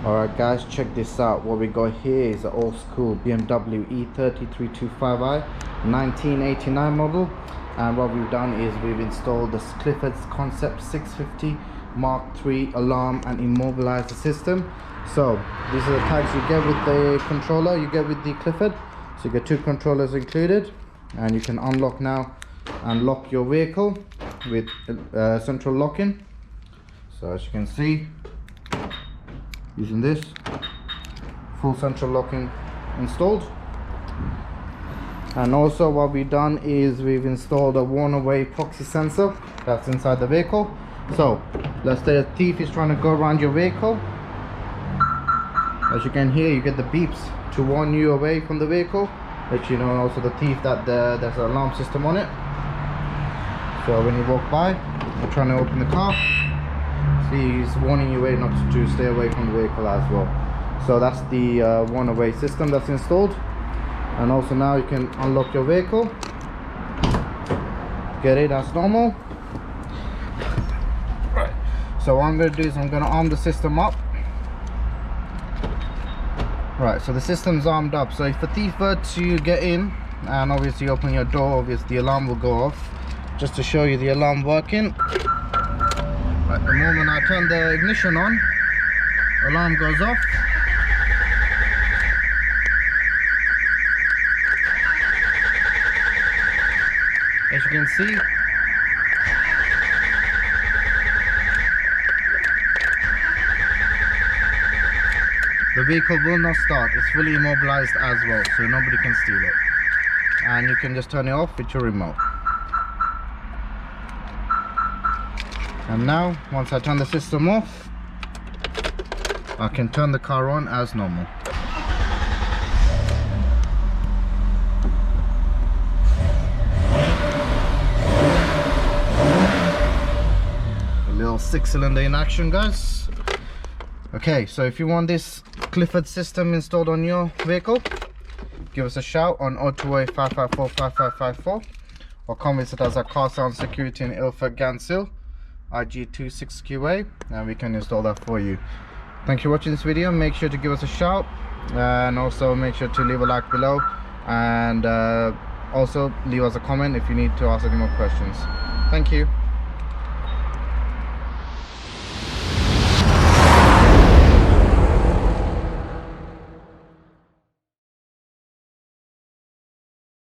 Alright guys, check this out. What we got here is an old school BMW E30 325i 1989 model, and what we've done is we've installed the Clifford Concept 650 Mark III alarm and immobiliser system. So these are the tags you get with the controller you get with the Clifford. So you get two controllers included, and you can unlock now and lock your vehicle with central locking. So as you can see, using this full central locking installed. And also what we've done is we've installed a worn away proxy sensor that's inside the vehicle. So let's say a thief is trying to go around your vehicle. As you can hear, you get the beeps to warn you away from the vehicle, let you know also the thief that there's an alarm system on it. So when you walk by, you're trying to open the car, he's warning you away not to stay away from the vehicle as well. So that's the one away system that's installed. And also now you can unlock your vehicle, get it as normal. Right, so what I'm going to do is I'm going to arm the system up. Right, so the system's armed up, so if a thief were to get in and obviously open your door, obviously the alarm will go off. Just to show you the alarm working, at the moment I turn the ignition on, alarm goes off. As you can see, the vehicle will not start. It's fully immobilized as well, so nobody can steal it. And you can just turn it off with your remote. And now, once I turn the system off, I can turn the car on as normal. A little 6-cylinder in action, guys. Okay, so if you want this Clifford system installed on your vehicle, give us a shout on 028 554 5554, or come visit us at Car Sound Security in Ilford, Gansil, IG26QA, and we can install that for you. Thank you for watching this video. Make sure to give us a shout, and also make sure to leave a like below, and also leave us a comment if you need to ask any more questions. Thank you.